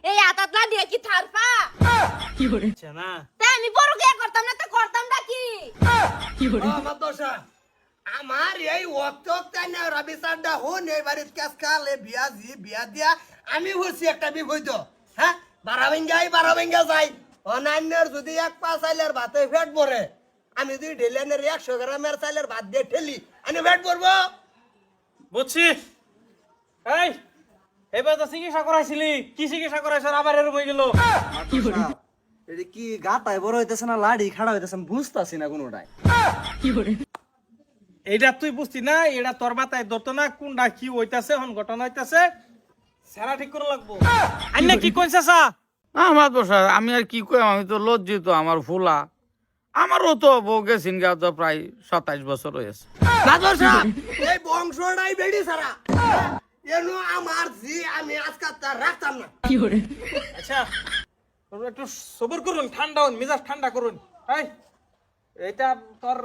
এই আতাতলা দিয়ে কি থারপা কি করে না তাই আমি বড় কে করতাম না তো করতাম না কি কি করে মাদ্রাসা আমার এই ওয়াক্ত না রবি সাড্ডা হন এই বাড়ির কাসকালে বিয়া দিয়া আমি হইছি একটা বিপদ হ্যাঁ বারাবেঙ্গা যাই অনান্যর যদি এক পা চাইলের ভাতে ফেট পড়ে আমি যদি ঢেলেনের 100 গ্রামের চাইলের ভাত দিয়ে ঠেলি আমি ফেট পড়বো বুঝছি এই এবার তো চিকিৎসা করাইছিলি কি চিকিৎসা করাইছ আবার এরকম হয়ে গেল কি করে এটা কি গাতায় বড় হইতেছে না লাড়ি খাড়া হইতেছে বুঝতাছি না কোনোটাই কি করে এইটা তুই বুঝতি না এটা তোর মাথায় ধরতো না কোনটা কি হইতাছে হন ঘটনা হইতাছে সেরা ঠিক করে লাগবো আন্না কি কইছে সা আমার বসা আমি আর কি কই আমি তো লজ্জিত আমার ফুলা আমারও তো বউ গেছিন গা তো প্রায় 27 বছর হয়েছে মাদ্রাসা এই বংশটাই বেড়ি সারা এনো আমার জি আমি আজকাল তার রাখতাম না কি করে আচ্ছা তোমরা একটু সবর করুন ঠান্ডা হন মেজাজ ঠান্ডা করুন এই এটা তোর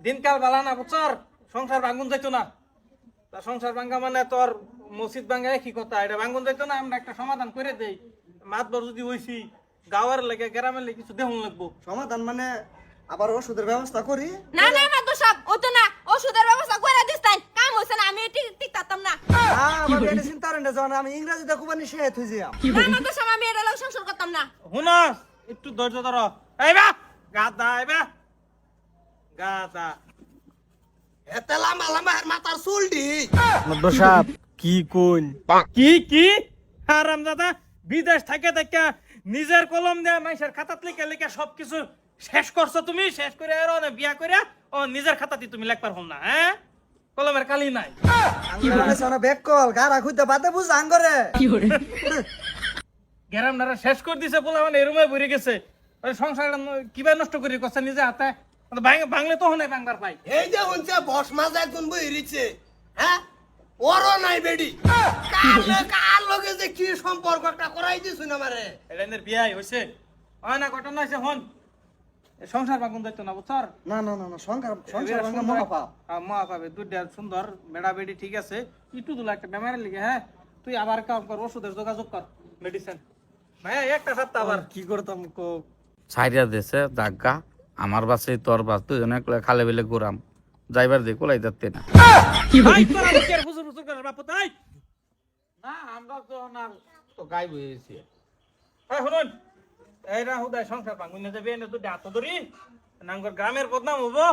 দিনকাল বালা না বুঝছর সংসার ভাঙুন যাইতো না তা সংসার ভাঙ্গা মানে তোর মসজিদ ভাঙ্গা কি কথা এটা ভাঙুন যাইতো না আমরা একটা সমাধান করে দেই মাতবর যদি হইছি গাওয়ার লাগে গ্রামের লাগে কিছু দেখুন লাগবো সমাধান মানে আবার ওষুধের ব্যবস্থা করি না না মাদু সব ও তো না ওষুধের ব্যবস্থা করে দিস তাই কাম হইছে না আমি ঠিক থাকতাম না আমার মেডিসিন তার না যখন আমি ইংরেজিতে খুবানি শেষ হই যাম কি না করে মাদু সব আমি এটা লোক সংসার করতাম না হুন একটু ধৈর্য ধরো এই বা গাদা এই বা গাদা এতে লাম্বা হের মাথার চুলডি মাদ্রাসা কি কোন কি হারাম দাদা বিদেশ থেকে থেকে নিজের কলম দেয়া মানুষের খাতাত লিখে লিখে সবকিছু শেষ করছো তুমি শেষ করে আর না বিয়া করে ও নিজের খাতাতে তুমি লেখবার হল না হ্যাঁ কলমের কালি নাই আঙ্গুরে সোনা বেক কল গারা খুঁজতে বাতে বুঝ আঙ্গুরে কি করে গ্যারাম নারা শেষ করে দিছে বলে মানে এরমে ভরে গেছে ওই সংসারটা কিভাবে নষ্ট করি করছে নিজে হাতে বাংলে তো হনে বাংবার পাই এই যে হচ্ছে বস মাছ একজন বইরিছে হ্যাঁ ওরও নাই বেডি কার লগে যে কি সম্পর্ক একটা করাই দিছ না আমারে এটা এদের বিয়াই হইছে হয় না ঘটনা হইছে হন এ সংসার বাগুন যাইতো না বুঝছর না না না না সংসার ভাঙা মহাপাপ মা পাবে দুইটা সুন্দর বেড়া বেড়ি ঠিক আছে একটু দুলা একটা বেমারের লিগে হ্যাঁ তুই আবার কাম কর ওষুধের যোগাযোগ কর মেডিসিন ভাই একটা সপ্তাহ আবার কি করতাম কো ছাইরা দেশে দাগা আমার বাসে তোর বাস দুজনে খালে বেলে ঘুরাম যাইবার দিয়ে কোলাই যাচ্ছে না কি করে ভাই তোরা কি আর হুজুর হুজুর করে বাপ তাই না আমরা তো না তো গাই বইছি এই শুনুন এইরা হুদায় সংসার ভাঙুন না যাবে এনে দুইটা হাত ধরি নাঙ্গর গ্রামের বদনাম হবো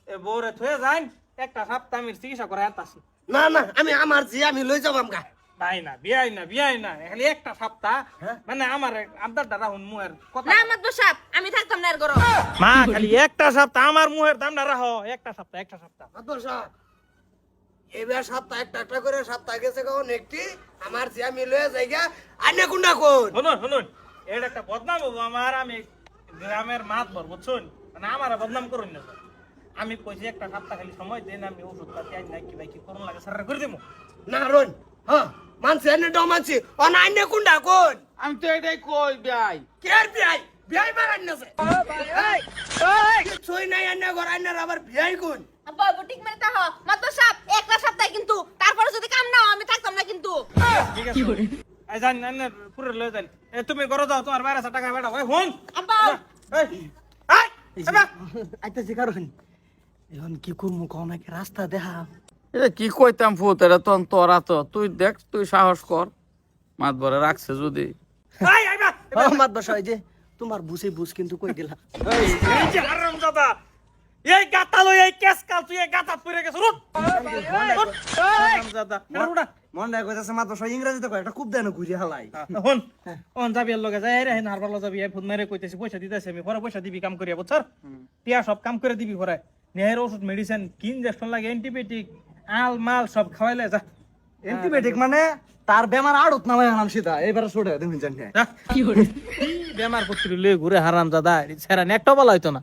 এ বউরে থয়ে যান একটা সপ্তাহ আমি চিকিৎসা করে আনতাছি না না আমি আমার জি আমি লই যাব আমগা ভাই না বিয়াই না খালি একটা সপ্তাহ মানে আমার আবদারটা রাহুন মুহের কথা না মাদু সব আমি থাকতাম না এর গরো মা খালি একটা সপ্তাহ আমার মুহের দামটা রাখো একটা সপ্তাহ মাদ্রাসা এবার সপ্তাহ একটা করে সপ্তাহ গেছে কোন একটি আমার জি আমি লই যাইগা আইনা কুন্ডা কোন শুনুন এটা একটা বদনাম হবো আমার আমি গ্রামের মাত বর বুঝছুন মানে আমার বদনাম করুন না স্যার। আমি কইছি একটা সপ্তাহ খালি সময় দেন আমি ওষুধ পাতি আইন নাই কি ভাই কি করুন লাগে স্যার করে দেবো না রন হ্যাঁ মানছে এনে ডাও মানছে অন আইনা কুন্ডা কোন আমি তো এটাই কই ভাই কের বিয়াই মারান না সে এই ছই নাই আইনা ঘর আইনা আবার বিয়াই কোন আব্বা বুটিক মেরে তা হ মাদু সব একটা সপ্তাহ কিন্তু তারপরে যদি কাম না হয় আমি থাকতাম না কিন্তু ঠিক কি আছে করে এই জান না পুরো লয়ে যান এ তুমি ঘরে যাও তোমার 1200 টাকা বেটা ওই ফোন আব্বা এই এবা আইতাছি কারণ এখন কি করমু কোন নাকি রাস্তা দেখা এটা কি কইতাম ফুত এটা তো তোরা তো তুই দেখ তুই সাহস কর মাত বরে রাখছে যদি এই আইবা মাদ্রাসা এই যে তোমার বুঝে বুঝ কিন্তু কই দিলা এই যে হারাম দাদা এই গাতা লই এই কেস কাল তুই এই গাতা পড়ে গেছ রুট হারাম দাদা রুডা মন রাখ কইতাছে মাদ্রাসা ইংরেজিতে কয় এটা খুব দেন ঘুরি হালাই হন অন যাবি এর লগে যাই রে নারবার লগে যাবি ফোন মেরে কইতেছি পয়সা দিতেছি আমি পরে পয়সা দিবি কাম করিয়া বুঝছর টিয়া সব কাম করে দিবি পরে নেহের ওষুধ মেডিসিন কি ইনজেকশন লাগে অ্যান্টিবায়োটিক আল মাল সব খাওয়াইলে যা অ্যান্টিবায়োটিক মানে তার বেমার আড়ত নামায় আনাম সিধা এবারে ছোড়ে তুমি জানি যা। কি করে কি বেমার করতে লয়ে ঘুরে হারাম দাদা সেরা নেকটা বলা হইতো না